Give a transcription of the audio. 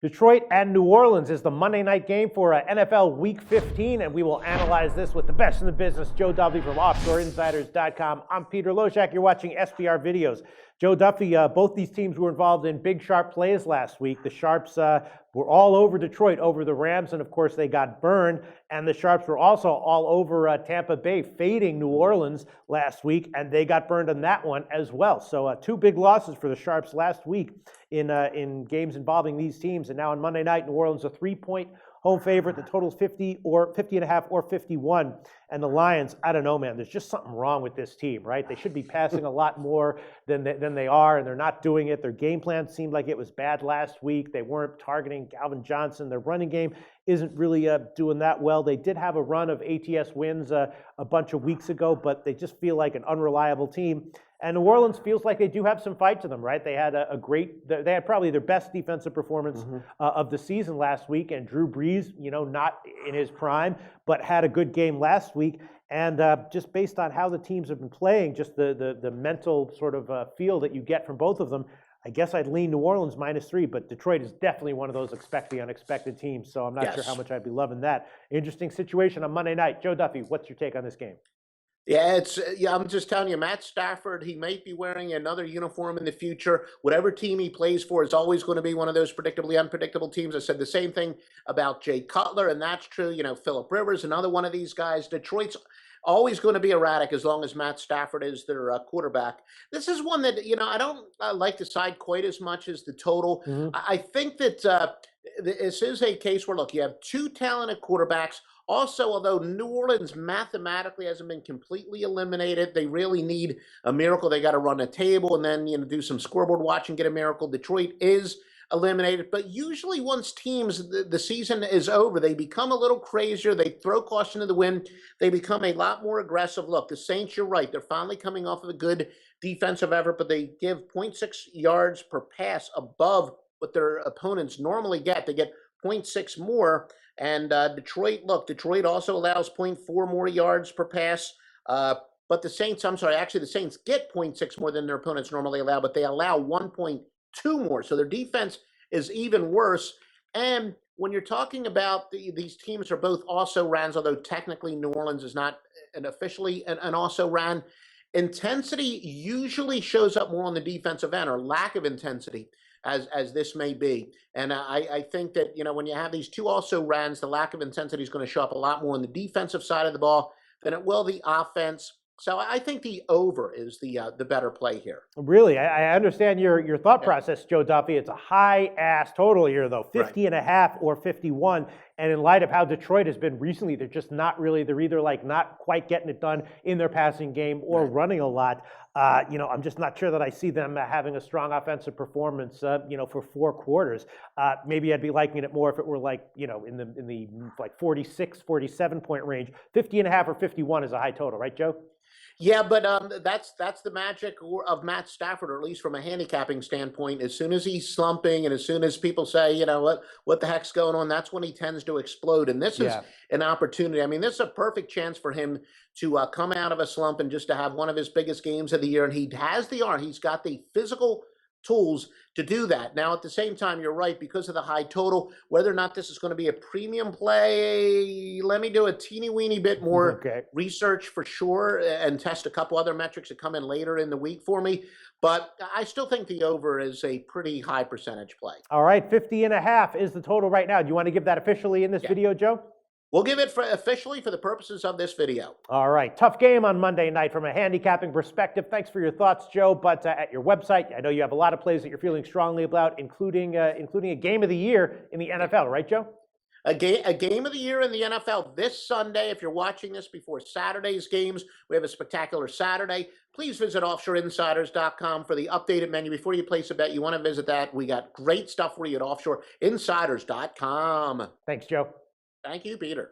Detroit and New Orleans is the Monday night game for NFL Week 15, and we will analyze this with the best in the business, Joe Duffy from OffshoreInsiders.com. I'm Peter Loshak. You're watching SBR Videos. Joe Duffy, both these teams were involved in big, sharp plays last week. The Sharps were all over Detroit, over the Rams, and of course they got burned. And the Sharps were also all over Tampa Bay, fading New Orleans last week, and they got burned on that one as well. So two big losses for the Sharps last week in games involving these teams. And now on Monday night, New Orleans a 3-point home favorite. The total's 50 and a half or 51. And the Lions, I don't know, man, there's just something wrong with this team, right? They should be passing a lot more than they are, and they're not doing it. Their game plan seemed like it was bad last week. They weren't targeting Calvin Johnson. Their running game isn't really doing that well. They did have a run of ATS wins a bunch of weeks ago, but they just feel like an unreliable team. And New Orleans feels like they do have some fight to them, right? They had they had probably their best defensive performance of the season last week, and Drew Brees, not in his prime, but had a good game last week. And just based on how the teams have been playing, just the mental sort of feel that you get from both of them, I guess I'd lean New Orleans -3, but Detroit is definitely one of those expect the unexpected teams, so I'm not sure how much I'd be loving that. Interesting situation on Monday night. Joe Duffy, what's your take on this game? Yeah, I'm just telling you, Matt Stafford, he might be wearing another uniform in the future. Whatever team he plays for is always going to be one of those predictably unpredictable teams. I said the same thing about Jay Cutler, and that's true. Phillip Rivers, another one of these guys. Detroit's always going to be erratic as long as Matt Stafford is their quarterback. This is one that, I don't like the side quite as much as the total. I think that this is a case where, look, you have two talented quarterbacks. Also, although New Orleans mathematically hasn't been completely eliminated, they really need a miracle. They got to run a table and then do some scoreboard watch and get a miracle. Detroit is eliminated, but usually once the season is over, they become a little crazier. They throw caution to the wind. They become a lot more aggressive. Look, the Saints, you're right. They're finally coming off of a good defensive effort, but they give 0.6 yards per pass above what their opponents normally get. They get 0.6 more. And Detroit also allows 0.4 more yards per pass. But the Saints, the Saints get 0.6 more than their opponents normally allow, but they allow 1.2 more. So their defense is even worse. And when you're talking about these teams are both also rans, although technically New Orleans is not officially an also ran, intensity usually shows up more on the defensive end, or lack of intensity, as this may be. And I think that, when you have these two also rans, the lack of intensity is going to show up a lot more on the defensive side of the ball than it will the offense. So I think the over is the better play here. Really? I understand your thought process, Joe Duffy. It's a high-ass total here, though, 50 and a half or 51. And in light of how Detroit has been recently, they're just not really, they're either like not quite getting it done in their passing game or running a lot. I'm just not sure that I see them having a strong offensive performance, for 4 quarters. Maybe I'd be liking it more if it were like, in the like 46, 47 point range. 50 and a half or 51 is a high total, right, Joe? Yeah, but that's the magic of Matt Stafford, or at least from a handicapping standpoint. As soon as he's slumping, and as soon as people say, what the heck's going on, that's when he tends to explode. And this is an opportunity. I mean, this is a perfect chance for him to come out of a slump and just to have one of his biggest games of the year. And he has the arm. He's got the physical tools to do that. Now, at the same time, you're right, because of the high total, whether or not this is going to be a premium play, let me do a teeny weeny bit more research for sure and test a couple other metrics that come in later in the week for me. But I still think the over is a pretty high percentage play. All right, 50 and a half is the total right now. Do you want to give that officially in this video, Joe? We'll give it officially for the purposes of this video. All right. Tough game on Monday night from a handicapping perspective. Thanks for your thoughts, Joe. But at your website, I know you have a lot of plays that you're feeling strongly about, including a game of the year in the NFL, right, Joe? A game of the year in the NFL this Sunday. If you're watching this before Saturday's games, we have a spectacular Saturday. Please visit OffshoreInsiders.com for the updated menu. Before you place a bet, you want to visit that. We got great stuff for you at OffshoreInsiders.com. Thanks, Joe. Thank you, Peter.